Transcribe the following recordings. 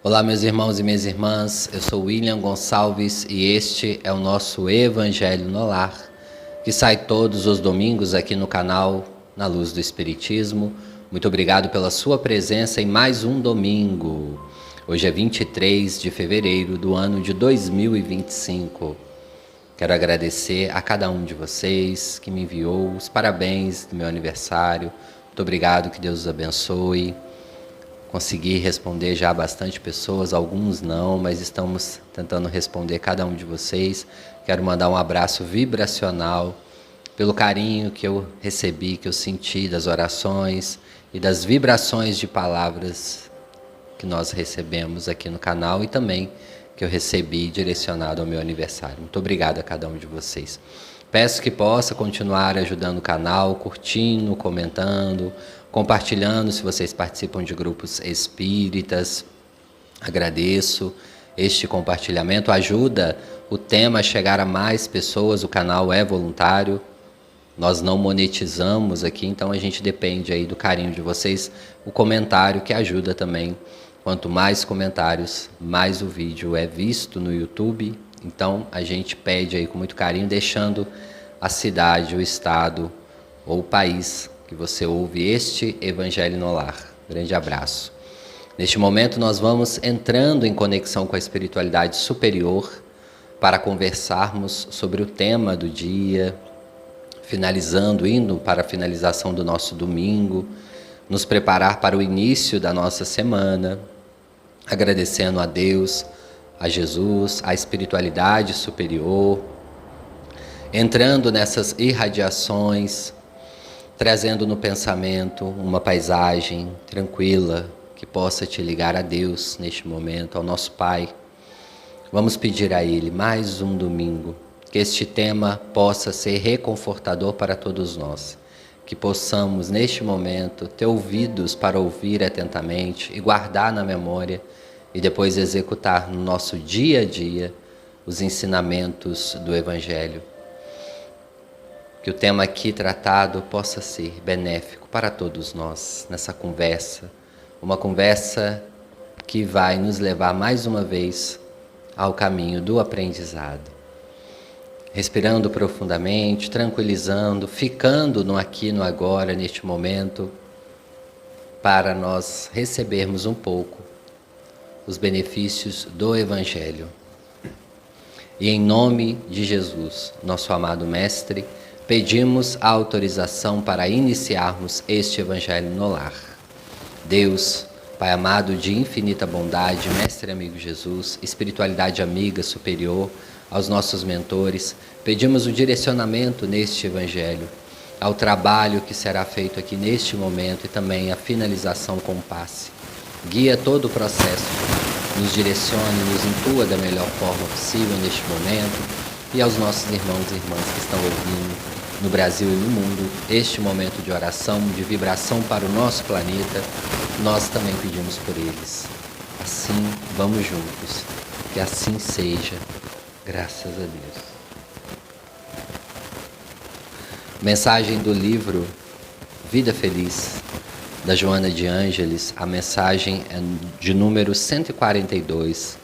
Olá, meus irmãos e minhas irmãs, eu sou William Gonçalves e este é o nosso Evangelho no Lar, que sai todos os domingos aqui no canal Na Luz do Espiritismo. Muito obrigado pela sua presença em mais um domingo. Hoje é 23 de fevereiro do ano de 2025. Quero agradecer a cada um de vocês que me enviou os parabéns do meu aniversário. Muito obrigado, que Deus os abençoe. Consegui responder já a bastante pessoas, alguns não, mas estamos tentando responder cada um de vocês. Quero mandar um abraço vibracional pelo carinho que eu recebi, que eu senti das orações e das vibrações de palavras que nós recebemos aqui no canal e também que eu recebi direcionado ao meu aniversário. Muito obrigado a cada um de vocês. Peço que possa continuar ajudando o canal, curtindo, comentando, compartilhando se vocês participam de grupos espíritas. Agradeço este compartilhamento, ajuda o tema a chegar a mais pessoas, o canal é voluntário, nós não monetizamos aqui, então a gente depende aí do carinho de vocês, o comentário que ajuda também. Quanto mais comentários, mais o vídeo é visto no YouTube. Então a gente pede aí com muito carinho, deixando a cidade, o estado ou o país que você ouve este Evangelho no Lar. Grande abraço. Neste momento nós vamos entrando em conexão com a espiritualidade superior para conversarmos sobre o tema do dia, indo para a finalização do nosso domingo, nos preparar para o início da nossa semana, agradecendo a Deus, a Jesus, a espiritualidade superior, entrando nessas irradiações, trazendo no pensamento uma paisagem tranquila que possa te ligar a Deus neste momento, ao nosso Pai. Vamos pedir a Ele mais um domingo, que este tema possa ser reconfortador para todos nós, que possamos neste momento ter ouvidos para ouvir atentamente e guardar na memória e depois executar no nosso dia a dia os ensinamentos do Evangelho. Que o tema aqui tratado possa ser benéfico para todos nós nessa conversa, uma conversa que vai nos levar mais uma vez ao caminho do aprendizado. Respirando profundamente, tranquilizando, ficando no aqui e no agora, neste momento, para nós recebermos um pouco os benefícios do Evangelho. E em nome de Jesus, nosso amado Mestre, pedimos a autorização para iniciarmos este Evangelho no lar. Deus, Pai amado de infinita bondade, Mestre amigo Jesus, espiritualidade amiga superior, aos nossos mentores, pedimos o direcionamento neste Evangelho, ao trabalho que será feito aqui neste momento e também a finalização com o passe. Guia todo o processo, nos direcione, nos intua da melhor forma possível neste momento e aos nossos irmãos e irmãs que estão ouvindo no Brasil e no mundo este momento de oração, de vibração para o nosso planeta, nós também pedimos por eles. Assim, vamos juntos, que assim seja. Graças a Deus. Mensagem do livro Vida Feliz, da Joana de Ângeles. A mensagem é de número 142.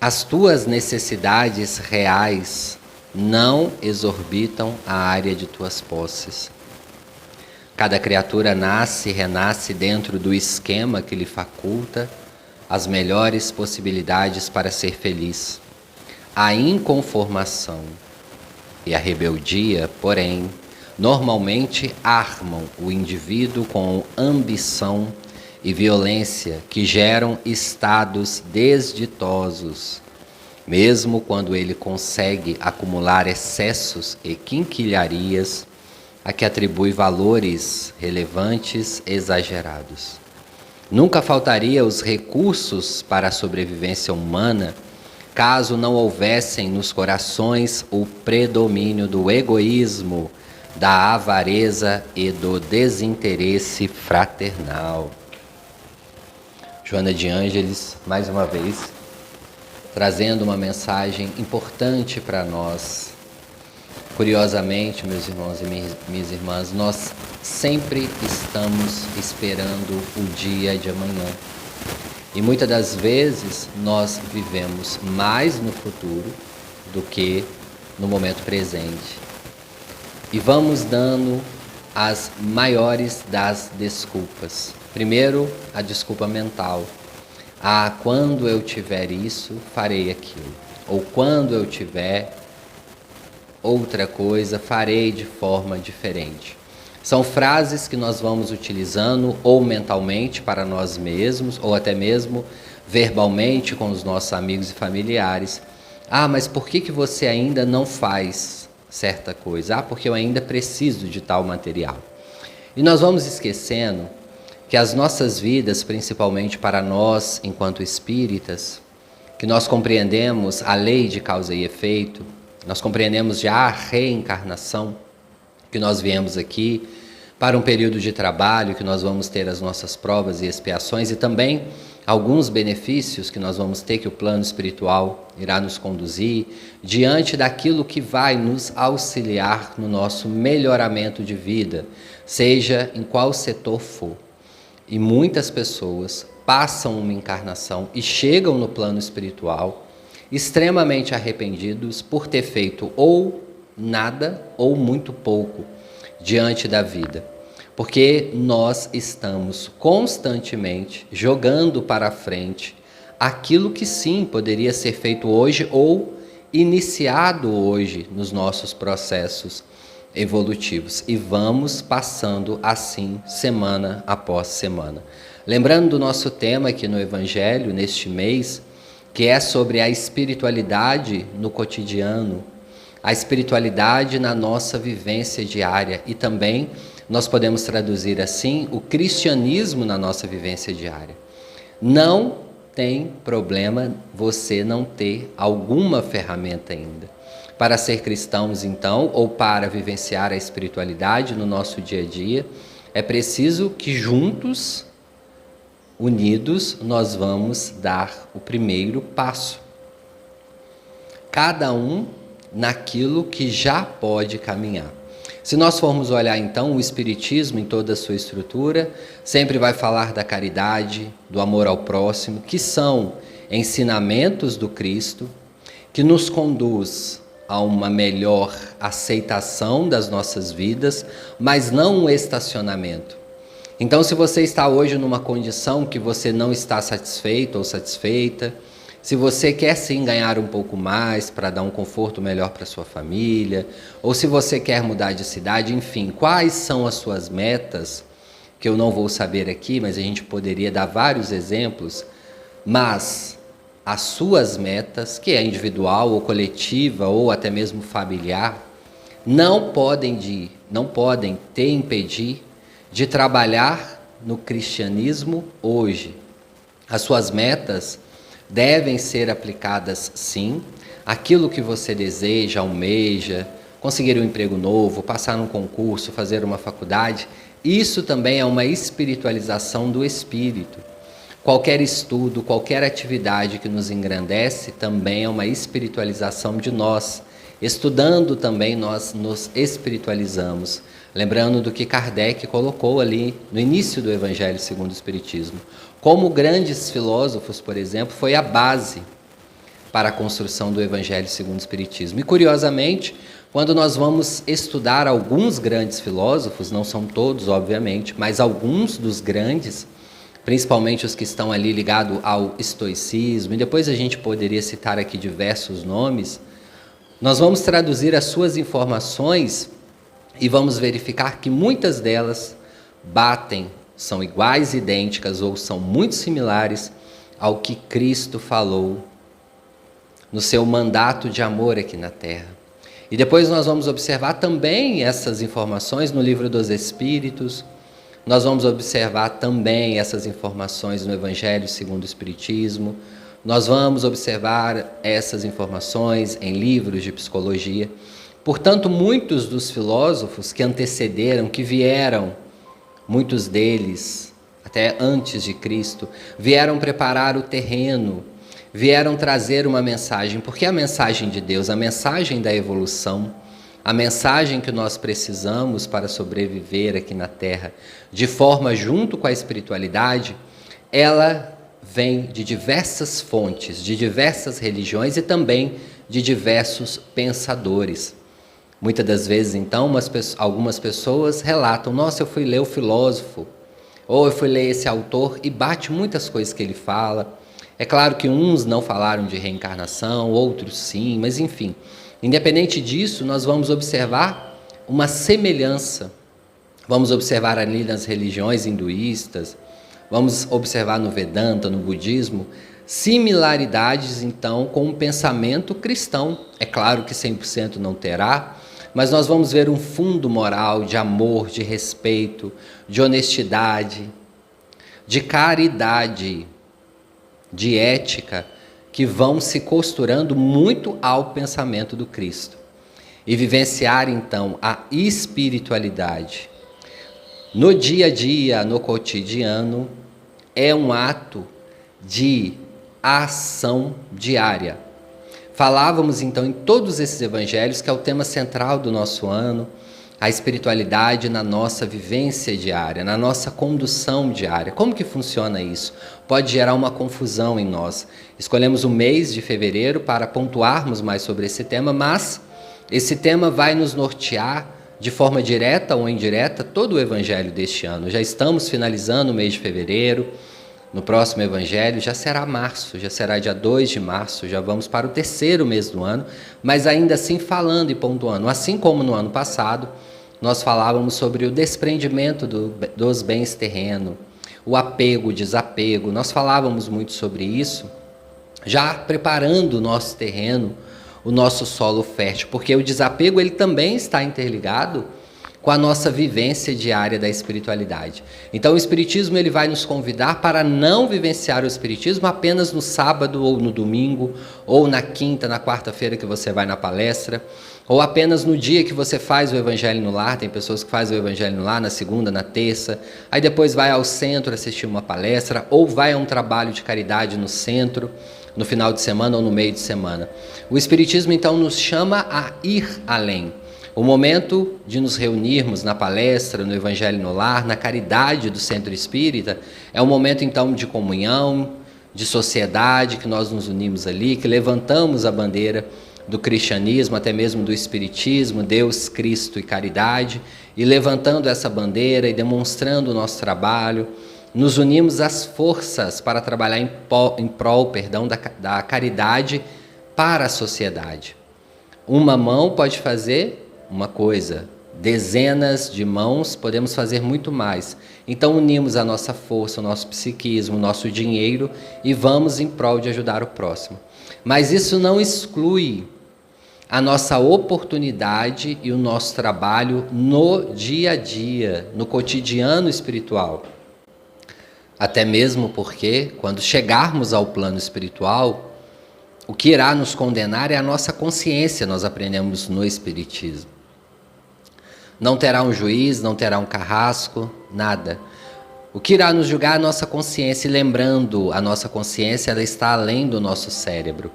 As tuas necessidades reais não exorbitam a área de tuas posses. Cada criatura nasce e renasce dentro do esquema que lhe faculta as melhores possibilidades para ser feliz. A inconformação e a rebeldia, porém, normalmente armam o indivíduo com ambição e violência que geram estados desditosos, mesmo quando ele consegue acumular excessos e quinquilharias a que atribui valores relevantes exagerados. Nunca faltaria os recursos para a sobrevivência humana caso não houvessem nos corações o predomínio do egoísmo, da avareza e do desinteresse fraternal. Joana de Ângeles, mais uma vez, trazendo uma mensagem importante para nós. Curiosamente, meus irmãos e minhas irmãs, nós sempre estamos esperando o dia de amanhã. E muitas das vezes nós vivemos mais no futuro do que no momento presente. E vamos dando as maiores das desculpas. Primeiro, a desculpa mental. Ah, quando eu tiver isso, farei aquilo. Ou quando eu tiver outra coisa, farei de forma diferente. São frases que nós vamos utilizando ou mentalmente para nós mesmos, ou até mesmo verbalmente com os nossos amigos e familiares. Ah, mas por que você ainda não faz certa coisa? Ah, porque eu ainda preciso de tal material. E nós vamos esquecendo que as nossas vidas, principalmente para nós enquanto espíritas, que nós compreendemos a lei de causa e efeito, nós compreendemos já a reencarnação, que nós viemos aqui para um período de trabalho, que nós vamos ter as nossas provas e expiações e também alguns benefícios que nós vamos ter, que o plano espiritual irá nos conduzir diante daquilo que vai nos auxiliar no nosso melhoramento de vida, seja em qual setor for. E muitas pessoas passam uma encarnação e chegam no plano espiritual extremamente arrependidos por ter feito ou nada ou muito pouco diante da vida. Porque nós estamos constantemente jogando para frente aquilo que sim poderia ser feito hoje ou iniciado hoje nos nossos processos evolutivos. E vamos passando assim semana após semana. Lembrando do nosso tema aqui no Evangelho, neste mês, que é sobre a espiritualidade no cotidiano, a espiritualidade na nossa vivência diária e também nós podemos traduzir assim o cristianismo na nossa vivência diária. Não tem problema você não ter alguma ferramenta ainda. Para ser cristãos, então, ou para vivenciar a espiritualidade no nosso dia a dia, é preciso que juntos, unidos, nós vamos dar o primeiro passo. Cada um naquilo que já pode caminhar. Se nós formos olhar então o Espiritismo em toda a sua estrutura, sempre vai falar da caridade, do amor ao próximo, que são ensinamentos do Cristo, que nos conduz a uma melhor aceitação das nossas vidas, mas não um estacionamento. Então, se você está hoje numa condição que você não está satisfeito ou satisfeita, se você quer sim ganhar um pouco mais para dar um conforto melhor para sua família, ou se você quer mudar de cidade, enfim, quais são as suas metas, que eu não vou saber aqui, mas a gente poderia dar vários exemplos, mas as suas metas, que é individual ou coletiva ou até mesmo familiar, não podem te impedir de trabalhar no cristianismo hoje. As suas metas devem ser aplicadas sim, aquilo que você deseja, almeja, conseguir um emprego novo, passar num concurso, fazer uma faculdade, isso também é uma espiritualização do espírito. Qualquer estudo, qualquer atividade que nos engrandece também é uma espiritualização de nós. Estudando também nós nos espiritualizamos. Lembrando do que Kardec colocou ali no início do Evangelho segundo o Espiritismo. Como grandes filósofos, por exemplo, foi a base para a construção do Evangelho segundo o Espiritismo. E curiosamente, quando nós vamos estudar alguns grandes filósofos, não são todos, obviamente, mas alguns dos grandes, principalmente os que estão ali ligados ao estoicismo, e depois a gente poderia citar aqui diversos nomes, nós vamos traduzir as suas informações e vamos verificar que muitas delas batem, são iguais, idênticas ou são muito similares ao que Cristo falou no seu mandato de amor aqui na Terra. E depois nós vamos observar também essas informações no Livro dos Espíritos, nós vamos observar também essas informações no Evangelho segundo o Espiritismo, nós vamos observar essas informações em livros de psicologia. Portanto, muitos dos filósofos que antecederam, que vieram, muitos deles, até antes de Cristo, vieram preparar o terreno, vieram trazer uma mensagem, porque a mensagem de Deus, a mensagem da evolução, a mensagem que nós precisamos para sobreviver aqui na Terra, de forma junto com a espiritualidade, ela vem de diversas fontes, de diversas religiões e também de diversos pensadores. Muitas das vezes, então, algumas pessoas relatam: nossa, eu fui ler o filósofo, ou eu fui ler esse autor, e bate muitas coisas que ele fala. É claro que uns não falaram de reencarnação, outros sim, mas enfim. Independente disso, nós vamos observar uma semelhança. Vamos observar ali nas religiões hinduístas, vamos observar no Vedanta, no budismo, similaridades, então, com o pensamento cristão. É claro que 100% não terá, mas nós vamos ver um fundo moral de amor, de respeito, de honestidade, de caridade, de ética, que vão se costurando muito ao pensamento do Cristo. E vivenciar, então, a espiritualidade no dia a dia, no cotidiano, é um ato de ação diária. Falávamos então em todos esses evangelhos, que é o tema central do nosso ano, a espiritualidade na nossa vivência diária, na nossa condução diária. Como que funciona isso? Pode gerar uma confusão em nós. Escolhemos o mês de fevereiro para pontuarmos mais sobre esse tema, mas esse tema vai nos nortear de forma direta ou indireta todo o evangelho deste ano. Já estamos finalizando o mês de fevereiro. No próximo evangelho já será março, já será dia 2 de março, já vamos para o terceiro mês do ano, mas ainda assim falando e pontuando. Assim como no ano passado, nós falávamos sobre o desprendimento dos bens terrenos, o apego, o desapego. Nós falávamos muito sobre isso, já preparando o nosso terreno, o nosso solo fértil, porque o desapego ele também está interligado com a nossa vivência diária da espiritualidade. Então o Espiritismo ele vai nos convidar para não vivenciar o Espiritismo apenas no sábado ou no domingo, ou na quinta, na quarta-feira que você vai na palestra, ou apenas no dia que você faz o Evangelho no Lar. Tem pessoas que fazem o Evangelho no Lar na segunda, na terça, aí depois vai ao centro assistir uma palestra, ou vai a um trabalho de caridade no centro, no final de semana ou no meio de semana. O Espiritismo então nos chama a ir além. O momento de nos reunirmos na palestra, no Evangelho no Lar, na caridade do Centro Espírita, é um momento então de comunhão, de sociedade, que nós nos unimos ali, que levantamos a bandeira do cristianismo, até mesmo do espiritismo, Deus, Cristo e caridade, e levantando essa bandeira e demonstrando o nosso trabalho, nos unimos às forças para trabalhar em prol da caridade para a sociedade. Uma mão pode fazer uma coisa, dezenas de mãos podemos fazer muito mais. Então unimos a nossa força, o nosso psiquismo, o nosso dinheiro e vamos em prol de ajudar o próximo. Mas isso não exclui a nossa oportunidade e o nosso trabalho no dia a dia, no cotidiano espiritual. Até mesmo porque, quando chegarmos ao plano espiritual, o que irá nos condenar é a nossa consciência, nós aprendemos no Espiritismo. Não terá um juiz, não terá um carrasco, nada. O que irá nos julgar é a nossa consciência, e lembrando, a nossa consciência ela está além do nosso cérebro.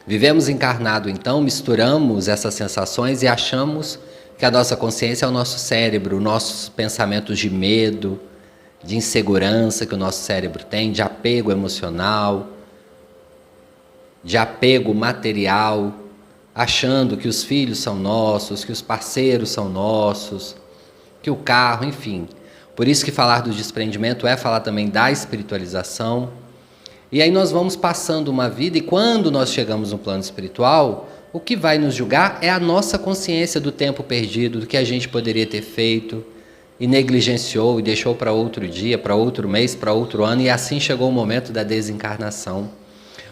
Vivemos encarnado, então, misturamos essas sensações e achamos que a nossa consciência é o nosso cérebro, nossos pensamentos de medo, de insegurança que o nosso cérebro tem, de apego emocional, de apego material, achando que os filhos são nossos, que os parceiros são nossos, que o carro, enfim. Por isso que falar do desprendimento é falar também da espiritualização. E aí nós vamos passando uma vida, e quando nós chegamos no plano espiritual, o que vai nos julgar é a nossa consciência do tempo perdido, do que a gente poderia ter feito, e negligenciou, e deixou para outro dia, para outro mês, para outro ano, e assim chegou o momento da desencarnação.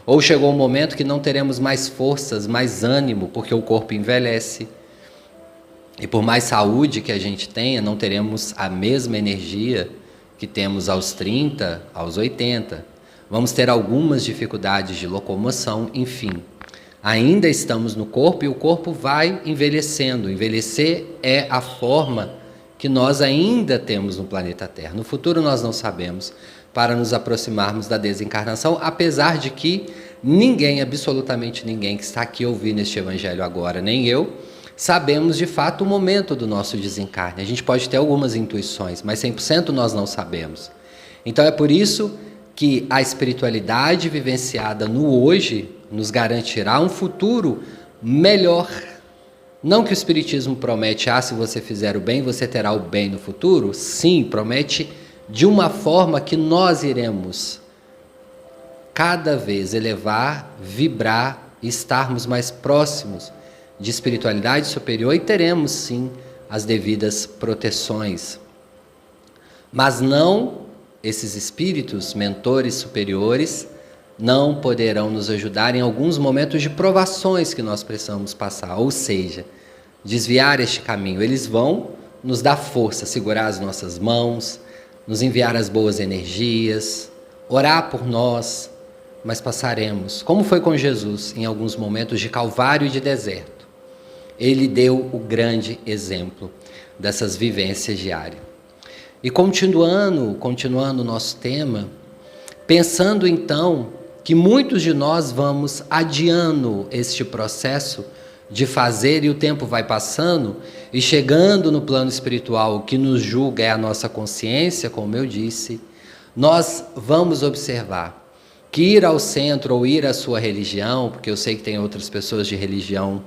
Ou chegou um momento que não teremos mais forças, mais ânimo, porque o corpo envelhece. E por mais saúde que a gente tenha, não teremos a mesma energia que temos aos 30, aos 80. Vamos ter algumas dificuldades de locomoção, enfim. Ainda estamos no corpo e o corpo vai envelhecendo. Envelhecer é a forma que nós ainda temos no planeta Terra. No futuro nós não sabemos, para nos aproximarmos da desencarnação, apesar de que ninguém, absolutamente ninguém que está aqui ouvindo este evangelho agora, nem eu, sabemos de fato o momento do nosso desencarne. A gente pode ter algumas intuições, mas 100% nós não sabemos. Então é por isso que a espiritualidade vivenciada no hoje nos garantirá um futuro melhor. Não que o Espiritismo promete, se você fizer o bem, você terá o bem no futuro. Sim, promete de uma forma que nós iremos cada vez elevar, vibrar e estarmos mais próximos de espiritualidade superior e teremos sim as devidas proteções. Mas não, esses espíritos, mentores superiores, não poderão nos ajudar em alguns momentos de provações que nós precisamos passar, ou seja, desviar este caminho. Eles vão nos dar força, segurar as nossas mãos, nos enviar as boas energias, orar por nós, mas passaremos, como foi com Jesus, em alguns momentos de calvário e de deserto. Ele deu o grande exemplo dessas vivências diárias. E continuando o nosso tema, pensando então que muitos de nós vamos adiando este processo de fazer e o tempo vai passando e chegando no plano espiritual, o que nos julga é a nossa consciência, como eu disse, nós vamos observar que ir ao centro ou ir à sua religião, porque eu sei que tem outras pessoas de religião,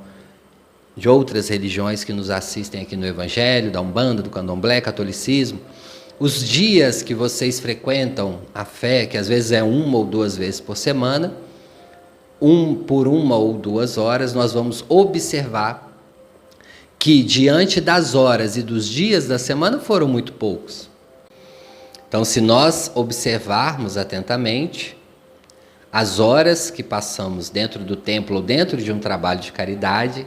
de outras religiões que nos assistem aqui no Evangelho, da Umbanda, do Candomblé, catolicismo, os dias que vocês frequentam a fé, que às vezes é 1 ou 2 vezes por semana, por 1 ou 2 horas, nós vamos observar que diante das horas e dos dias da semana foram muito poucos. Então, se nós observarmos atentamente, as horas que passamos dentro do templo ou dentro de um trabalho de caridade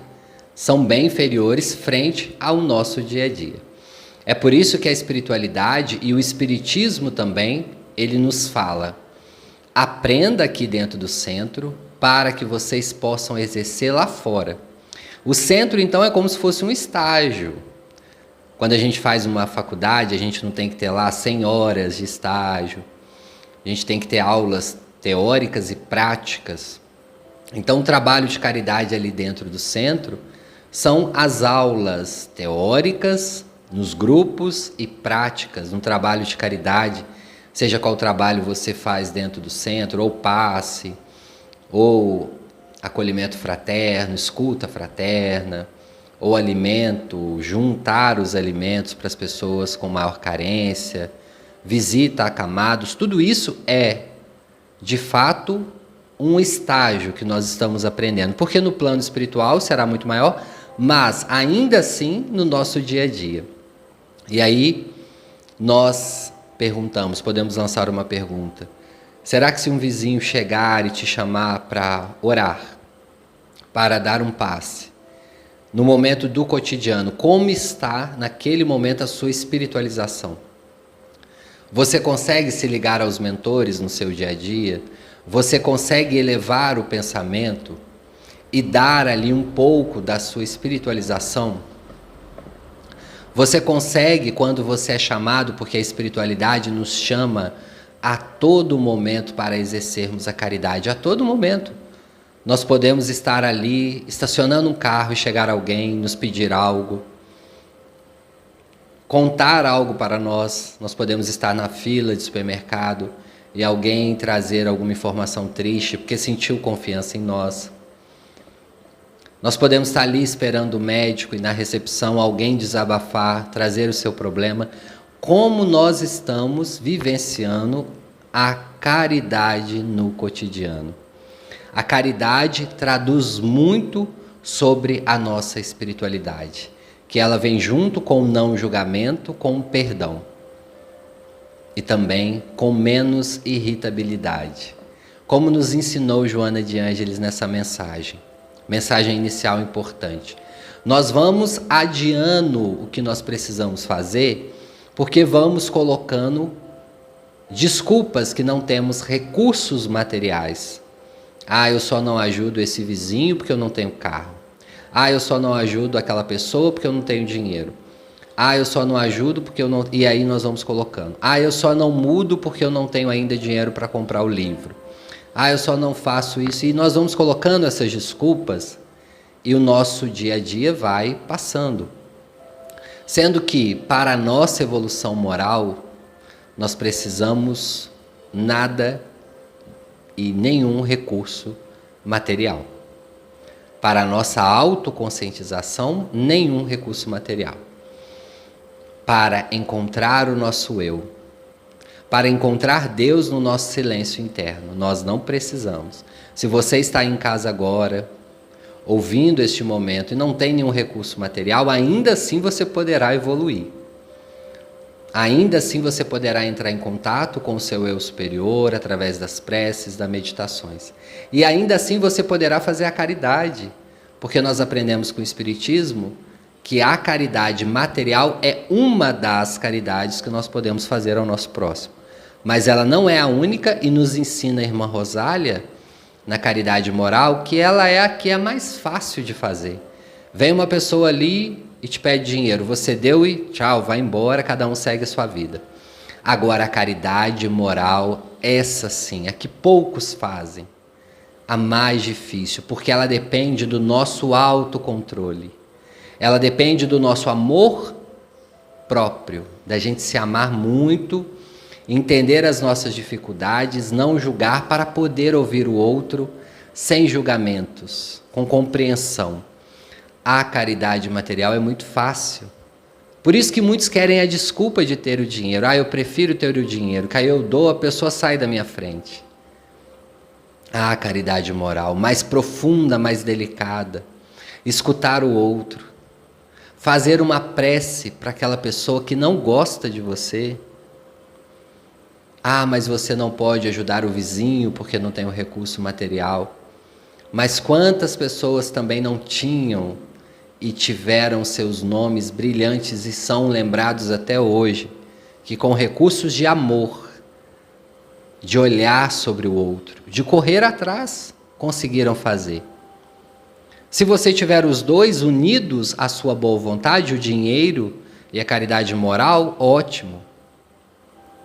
são bem inferiores frente ao nosso dia a dia. É por isso que a espiritualidade e o espiritismo também, ele nos fala: aprenda aqui dentro do centro para que vocês possam exercer lá fora. O centro, então, é como se fosse um estágio. Quando a gente faz uma faculdade, a gente não tem que ter lá 100 horas de estágio. A gente tem que ter aulas teóricas e práticas. Então, o trabalho de caridade ali dentro do centro são as aulas teóricas nos grupos e práticas no trabalho de caridade, seja qual trabalho você faz dentro do centro, ou passe, ou acolhimento fraterno, escuta fraterna, ou alimento, juntar os alimentos para as pessoas com maior carência, visita a acamados, tudo isso é, de fato, um estágio que nós estamos aprendendo, porque no plano espiritual será muito maior, mas ainda assim no nosso dia a dia. E aí nós perguntamos, podemos lançar uma pergunta: será que se um vizinho chegar e te chamar para orar, para dar um passe, no momento do cotidiano, como está naquele momento a sua espiritualização? Você consegue se ligar aos mentores no seu dia a dia? Você consegue elevar o pensamento e dar ali um pouco da sua espiritualização? Você consegue, quando você é chamado, porque a espiritualidade nos chama a todo momento para exercermos a caridade, a todo momento. Nós podemos estar ali, estacionando um carro e chegar alguém, nos pedir algo, contar algo para nós. Nós podemos estar na fila de supermercado e alguém trazer alguma informação triste porque sentiu confiança em nós. Nós podemos estar ali esperando o médico e na recepção alguém desabafar, trazer o seu problema. Como nós estamos vivenciando a caridade no cotidiano? A caridade traduz muito sobre a nossa espiritualidade, que ela vem junto com o não julgamento, com o perdão e também com menos irritabilidade, como nos ensinou Joana de Ângeles nessa mensagem inicial importante. Nós vamos adiando o que nós precisamos fazer, porque vamos colocando desculpas que não temos recursos materiais. Eu só não ajudo esse vizinho porque eu não tenho carro. Eu só não ajudo aquela pessoa porque eu não tenho dinheiro. Eu só não ajudo porque eu não... E aí nós vamos colocando. Eu só não mudo porque eu não tenho ainda dinheiro para comprar o livro. Eu só não faço isso. E nós vamos colocando essas desculpas e o nosso dia a dia vai passando. Sendo que, para a nossa evolução moral, nós precisamos nada e nenhum recurso material. Para a nossa autoconscientização, nenhum recurso material. Para encontrar o nosso eu, para encontrar Deus no nosso silêncio interno, nós não precisamos. Se você está em casa agora, ouvindo este momento e não tem nenhum recurso material, ainda assim você poderá evoluir. Ainda assim você poderá entrar em contato com o seu eu superior através das preces, das meditações. E ainda assim você poderá fazer a caridade, porque nós aprendemos com o Espiritismo que a caridade material é uma das caridades que nós podemos fazer ao nosso próximo. Mas ela não é a única, e nos ensina a irmã Rosália, na caridade moral, que ela é a que é mais fácil de fazer. Vem uma pessoa ali e te pede dinheiro, você deu e tchau, vai embora, cada um segue a sua vida. Agora a caridade moral, essa sim, a que poucos fazem, a mais difícil, porque ela depende do nosso autocontrole. Ela depende do nosso amor próprio, da gente se amar muito, entender as nossas dificuldades, não julgar para poder ouvir o outro sem julgamentos, com compreensão. A caridade material é muito fácil. Por isso que muitos querem a desculpa de ter o dinheiro. Eu prefiro ter o dinheiro, que aí eu dou, a pessoa sai da minha frente. A caridade moral, mais profunda, mais delicada. Escutar o outro. Fazer uma prece para aquela pessoa que não gosta de você. Mas você não pode ajudar o vizinho porque não tem o recurso material. Mas quantas pessoas também não tinham e tiveram seus nomes brilhantes e são lembrados até hoje, que com recursos de amor, de olhar sobre o outro, de correr atrás, conseguiram fazer. Se você tiver os dois unidos à sua boa vontade, o dinheiro e a caridade moral, ótimo.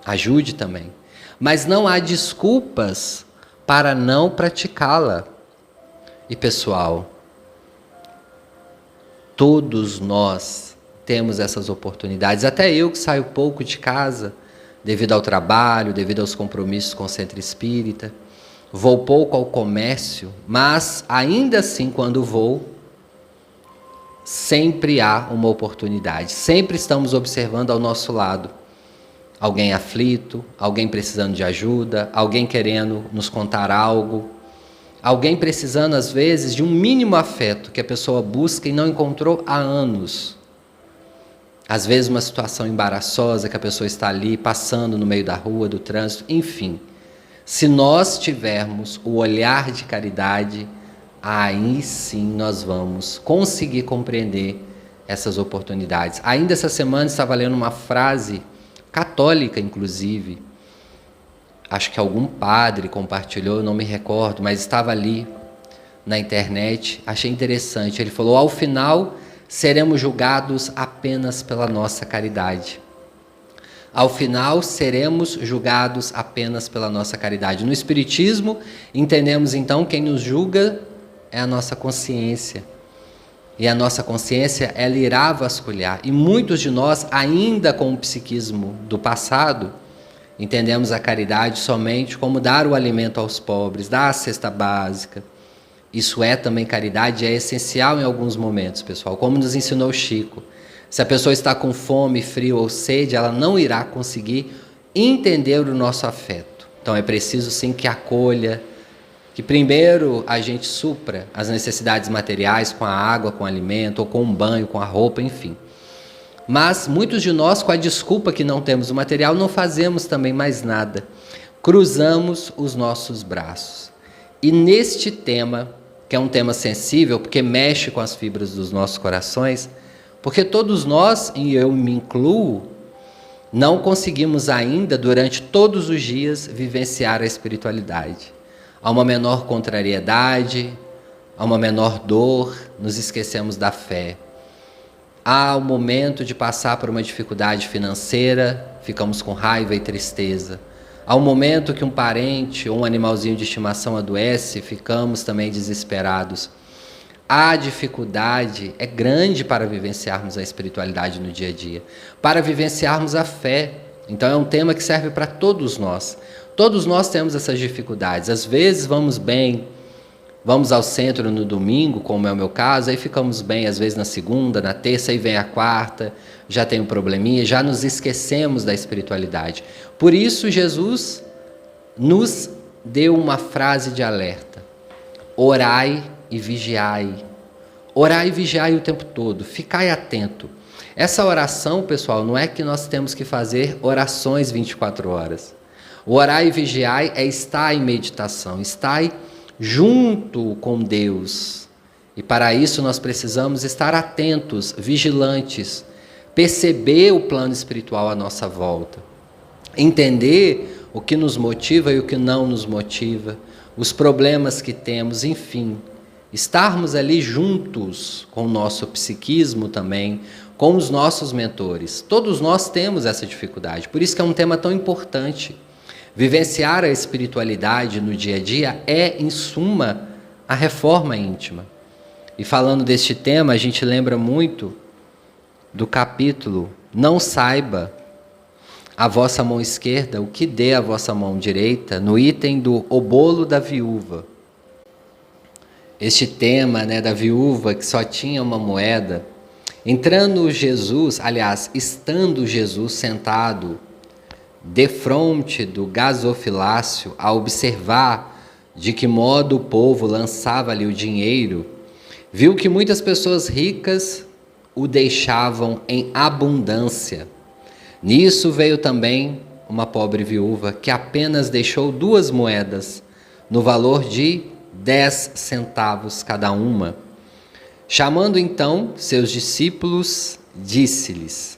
Ajude também. Mas não há desculpas para não praticá-la. E pessoal, todos nós temos essas oportunidades. Até eu que saio pouco de casa, devido ao trabalho, devido aos compromissos com o centro espírita. Vou pouco ao comércio, mas ainda assim quando vou, sempre há uma oportunidade. Sempre estamos observando ao nosso lado. Alguém aflito, alguém precisando de ajuda, alguém querendo nos contar algo. Alguém precisando, às vezes, de um mínimo afeto que a pessoa busca e não encontrou há anos. Às vezes, uma situação embaraçosa que a pessoa está ali, passando no meio da rua, do trânsito, enfim. Se nós tivermos o olhar de caridade, aí sim nós vamos conseguir compreender essas oportunidades. Ainda essa semana estava lendo uma frase católica, inclusive, acho que algum padre compartilhou, não me recordo, mas estava ali na internet, achei interessante. Ele falou: ao final seremos julgados apenas pela nossa caridade. Ao final seremos julgados apenas pela nossa caridade. No Espiritismo, entendemos então quem nos julga é a nossa consciência. E a nossa consciência, ela irá vasculhar. E muitos de nós, ainda com o psiquismo do passado, entendemos a caridade somente como dar o alimento aos pobres, dar a cesta básica. Isso é também caridade, é essencial em alguns momentos, pessoal, como nos ensinou Chico. Se a pessoa está com fome, frio ou sede, ela não irá conseguir entender o nosso afeto. Então é preciso sim que acolha, que primeiro a gente supra as necessidades materiais com a água, com o alimento, ou com um banho, com a roupa, enfim. Mas muitos de nós, com a desculpa que não temos o material, não fazemos também mais nada. Cruzamos os nossos braços. E neste tema, que é um tema sensível, porque mexe com as fibras dos nossos corações, porque todos nós, e eu me incluo, não conseguimos ainda, durante todos os dias, vivenciar a espiritualidade. Há uma menor contrariedade, há uma menor dor, nos esquecemos da fé. Há o momento de passar por uma dificuldade financeira, ficamos com raiva e tristeza. Há um momento que um parente ou um animalzinho de estimação adoece, ficamos também desesperados. A dificuldade é grande para vivenciarmos a espiritualidade no dia a dia, para vivenciarmos a fé. Então é um tema que serve para todos nós. Todos nós temos essas dificuldades. Às vezes vamos bem, vamos ao centro no domingo, como é o meu caso, aí ficamos bem, às vezes na segunda, na terça, aí vem a quarta, já tem um probleminha, já nos esquecemos da espiritualidade. Por isso Jesus nos deu uma frase de alerta: orai e vigiai. Orai e vigiai o tempo todo, ficai atento. Essa oração, pessoal, não é que nós temos que fazer orações 24 horas. O orai e vigiai é estar em meditação, estar junto com Deus. E para isso nós precisamos estar atentos, vigilantes, perceber o plano espiritual à nossa volta, entender o que nos motiva e o que não nos motiva, os problemas que temos, enfim, estarmos ali juntos com o nosso psiquismo também, com os nossos mentores. Todos nós temos essa dificuldade, por isso que é um tema tão importante. Vivenciar a espiritualidade no dia a dia é, em suma, a reforma íntima. E falando deste tema, a gente lembra muito do capítulo Não saiba a vossa mão esquerda o que dê a vossa mão direita, no item do O Bolo da Viúva. Este tema, da viúva que só tinha uma moeda, estando Jesus sentado defronte do gasofilácio, a observar de que modo o povo lançava ali o dinheiro, viu que muitas pessoas ricas o deixavam em abundância. Nisso veio também uma pobre viúva que apenas deixou 2 moedas, no valor de 10 centavos cada uma. Chamando então seus discípulos, disse-lhes: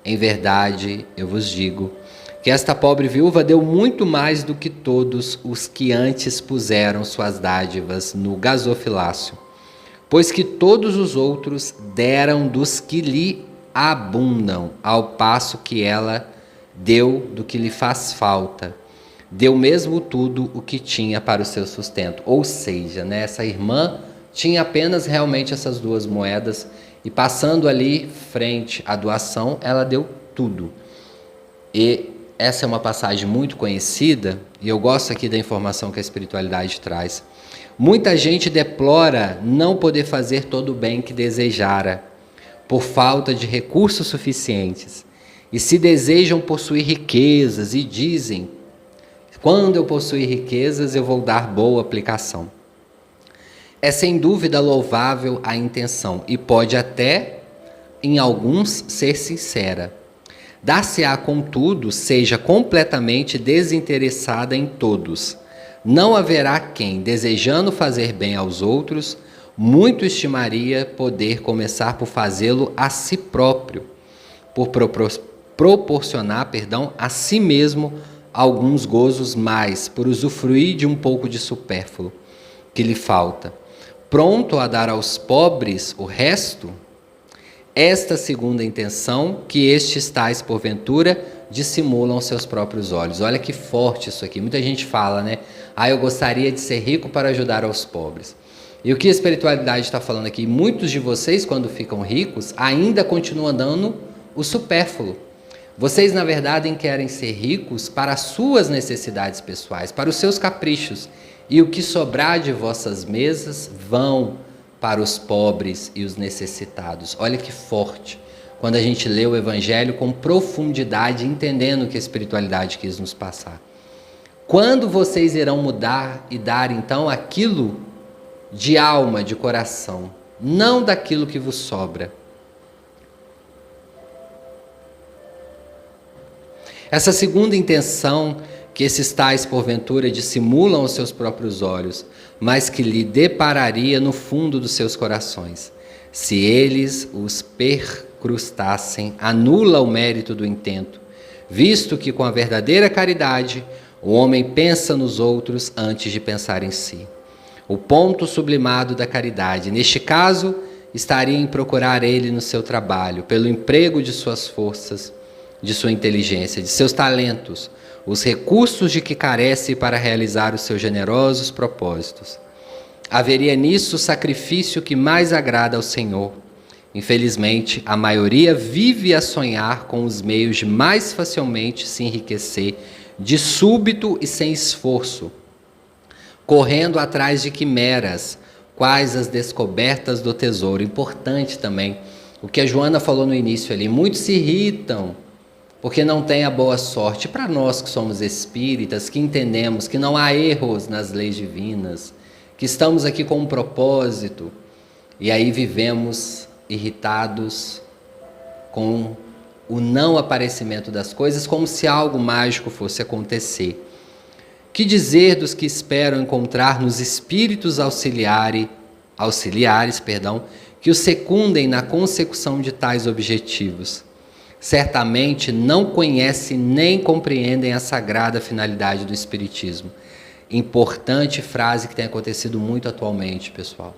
em verdade, eu vos digo, que esta pobre viúva deu muito mais do que todos os que antes puseram suas dádivas no gasofilácio, pois que todos os outros deram dos que lhe abundam, ao passo que ela deu do que lhe faz falta, deu mesmo tudo o que tinha para o seu sustento. Ou seja, essa irmã tinha apenas realmente essas 2 moedas e passando ali frente à doação, ela deu tudo. E essa é uma passagem muito conhecida, e eu gosto aqui da informação que a espiritualidade traz. Muita gente deplora não poder fazer todo o bem que desejara, por falta de recursos suficientes, e se desejam possuir riquezas, e dizem: quando eu possuir riquezas, eu vou dar boa aplicação. É sem dúvida louvável a intenção, e pode até, em alguns, ser sincera. Dar-se-á, contudo, seja completamente desinteressada em todos. Não haverá quem, desejando fazer bem aos outros, muito estimaria poder começar por fazê-lo a si próprio, por proporcionar a si mesmo alguns gozos mais, por usufruir de um pouco de supérfluo que lhe falta, pronto a dar aos pobres o resto. Esta segunda intenção, que estes tais, porventura, dissimulam seus próprios olhos. Olha que forte isso aqui. Muita gente fala, eu gostaria de ser rico para ajudar aos pobres. E o que a espiritualidade está falando aqui? Muitos de vocês, quando ficam ricos, ainda continuam dando o supérfluo. Vocês, na verdade, querem ser ricos para as suas necessidades pessoais, para os seus caprichos. E o que sobrar de vossas mesas vão para os pobres e os necessitados. Olha que forte, quando a gente lê o Evangelho com profundidade, entendendo o que a espiritualidade quis nos passar. Quando vocês irão mudar e dar, então, aquilo de alma, de coração, não daquilo que vos sobra? Essa segunda intenção, que esses tais, porventura, dissimulam aos seus próprios olhos, mas que lhe depararia no fundo dos seus corações. Se eles os percrustassem, anula o mérito do intento, visto que com a verdadeira caridade o homem pensa nos outros antes de pensar em si. O ponto sublimado da caridade, neste caso, estaria em procurar ele no seu trabalho, pelo emprego de suas forças, de sua inteligência, de seus talentos, os recursos de que carece para realizar os seus generosos propósitos. Haveria nisso o sacrifício que mais agrada ao Senhor. Infelizmente, a maioria vive a sonhar com os meios de mais facilmente se enriquecer, de súbito e sem esforço, correndo atrás de quimeras, quais as descobertas do tesouro. Importante também, o que a Joana falou no início ali, muitos se irritam porque não têm a boa sorte. Para nós que somos espíritas, que entendemos que não há erros nas leis divinas, que estamos aqui com um propósito, e aí vivemos irritados com o não aparecimento das coisas, como se algo mágico fosse acontecer. Que dizer dos que esperam encontrar nos espíritos auxiliares, que os secundem na consecução de tais objetivos? Certamente não conhecem nem compreendem a sagrada finalidade do Espiritismo. Importante frase que tem acontecido muito atualmente, pessoal.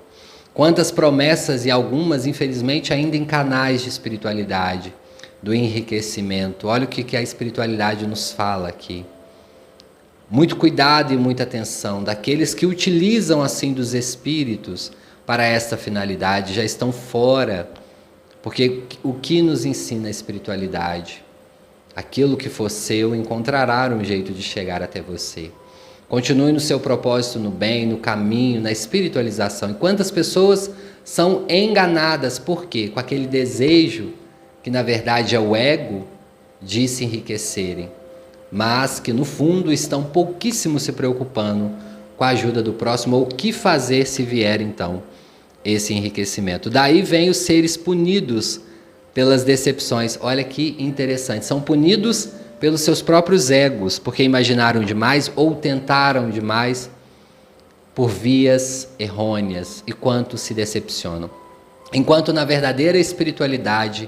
Quantas promessas, e algumas, infelizmente, ainda em canais de espiritualidade, do enriquecimento. Olha o que a espiritualidade nos fala aqui. Muito cuidado e muita atenção daqueles que utilizam assim dos espíritos para esta finalidade, já estão fora, porque o que nos ensina a espiritualidade? Aquilo que for seu encontrará um jeito de chegar até você. Continue no seu propósito, no bem, no caminho, na espiritualização. E quantas pessoas são enganadas, por quê? Com aquele desejo, que na verdade é o ego, de se enriquecerem, mas que no fundo estão pouquíssimo se preocupando com a ajuda do próximo, ou o que fazer se vier então esse enriquecimento. Daí vem os seres punidos pelas decepções. Olha que interessante, são punidos pelos seus próprios egos, porque imaginaram demais ou tentaram demais por vias errôneas, e quantos se decepcionam. Enquanto na verdadeira espiritualidade,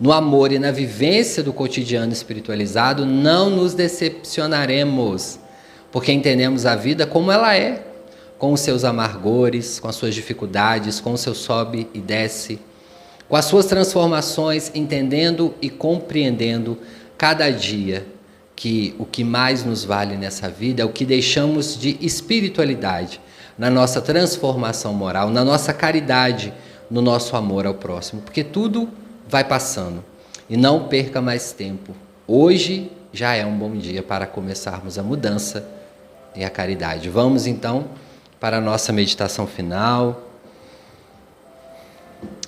no amor e na vivência do cotidiano espiritualizado, não nos decepcionaremos, porque entendemos a vida como ela é, com os seus amargores, com as suas dificuldades, com o seu sobe e desce, com as suas transformações, entendendo e compreendendo cada dia que o que mais nos vale nessa vida é o que deixamos de espiritualidade, na nossa transformação moral, na nossa caridade, no nosso amor ao próximo, porque tudo vai passando. E não perca mais tempo. Hoje já é um bom dia para começarmos a mudança e a caridade. Vamos então para a nossa meditação final.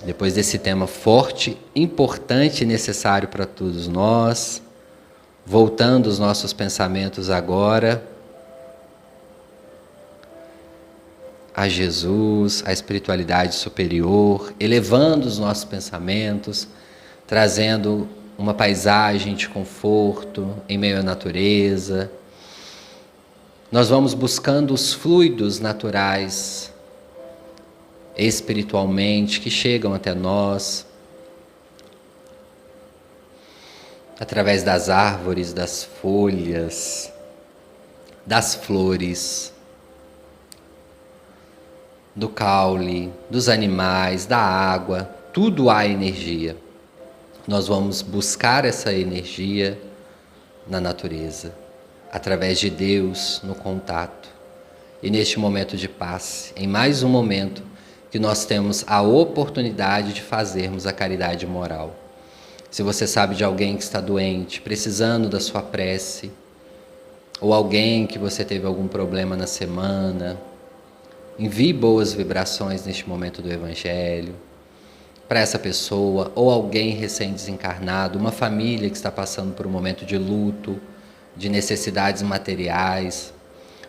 Depois desse tema forte, importante e necessário para todos nós, voltando os nossos pensamentos agora a Jesus, a espiritualidade superior, elevando os nossos pensamentos, trazendo uma paisagem de conforto em meio à natureza. Nós vamos buscando os fluidos naturais, espiritualmente, que chegam até nós, através das árvores, das folhas, das flores, do caule, dos animais, da água, tudo há energia. Nós vamos buscar essa energia na natureza, através de Deus, no contato. E neste momento de paz, em mais um momento que nós temos a oportunidade de fazermos a caridade moral. Se você sabe de alguém que está doente, precisando da sua prece, ou alguém que você teve algum problema na semana, envie boas vibrações neste momento do Evangelho para essa pessoa, ou alguém recém-desencarnado, uma família que está passando por um momento de luto, de necessidades materiais.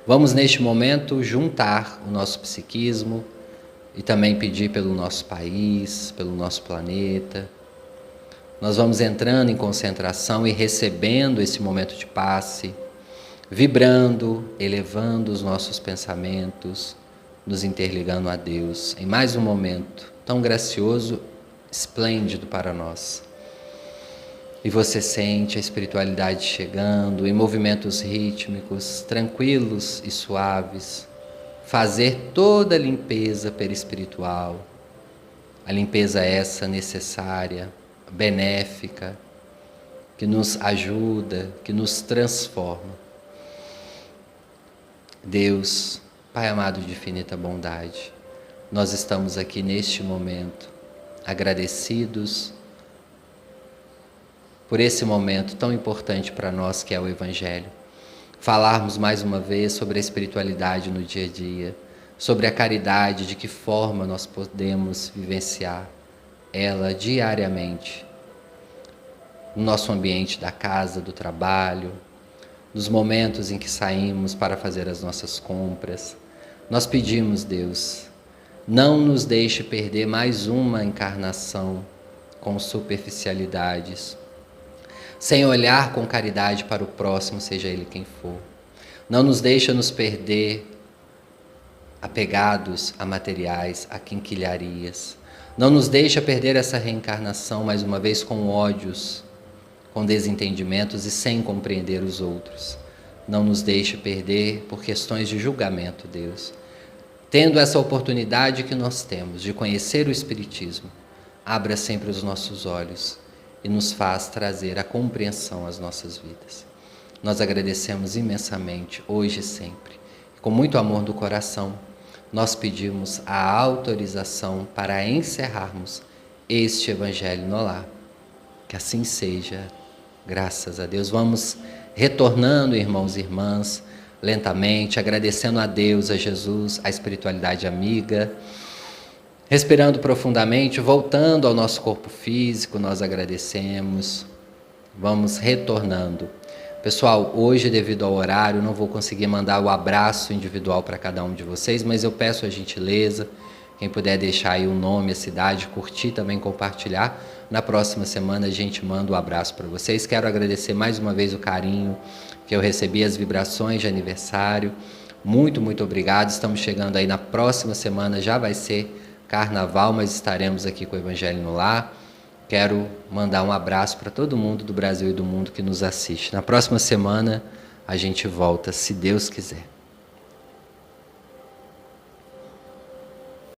Vamos neste momento juntar o nosso psiquismo e também pedir pelo nosso país, pelo nosso planeta. Nós vamos entrando em concentração e recebendo esse momento de passe, vibrando, elevando os nossos pensamentos, nos interligando a Deus, em mais um momento tão gracioso, esplêndido para nós. E você sente a espiritualidade chegando, em movimentos rítmicos, tranquilos e suaves, fazer toda a limpeza perispiritual, a limpeza essa necessária, benéfica, que nos ajuda, que nos transforma. Deus, Pai amado de infinita bondade, nós estamos aqui neste momento agradecidos por esse momento tão importante para nós que é o Evangelho. falarmos mais uma vez sobre a espiritualidade no dia a dia, sobre a caridade, de que forma nós podemos vivenciar ela diariamente, no nosso ambiente da casa, do trabalho, nos momentos em que saímos para fazer as nossas compras. Nós pedimos, Deus, não nos deixe perder mais uma encarnação com superficialidades, sem olhar com caridade para o próximo, seja ele quem for. Não nos deixa nos perder apegados a materiais, a quinquilharias. Não nos deixa perder essa reencarnação, mais uma vez, com ódios, com desentendimentos e sem compreender os outros. Não nos deixe perder por questões de julgamento, Deus. Tendo essa oportunidade que nós temos de conhecer o Espiritismo, abra sempre os nossos olhos e nos faz trazer a compreensão às nossas vidas. Nós agradecemos imensamente, hoje e sempre. Com muito amor do coração, nós pedimos a autorização para encerrarmos este Evangelho no Lar. Que assim seja, graças a Deus. Vamos retornando, irmãos e irmãs, lentamente, agradecendo a Deus, a Jesus, a espiritualidade amiga, respirando profundamente, voltando ao nosso corpo físico, nós agradecemos. Vamos retornando. Pessoal, hoje, devido ao horário, não vou conseguir mandar o abraço individual para cada um de vocês, mas eu peço a gentileza, quem puder deixar aí o nome, a cidade, curtir também, compartilhar. Na próxima semana a gente manda um abraço para vocês. Quero agradecer mais uma vez o carinho que eu recebi, as vibrações de aniversário. Muito, muito obrigado. Estamos chegando aí na próxima semana, já vai ser Carnaval, mas estaremos aqui com o Evangelho no Lar. Quero mandar um abraço para todo mundo do Brasil e do mundo que nos assiste. Na próxima semana a gente volta, se Deus quiser.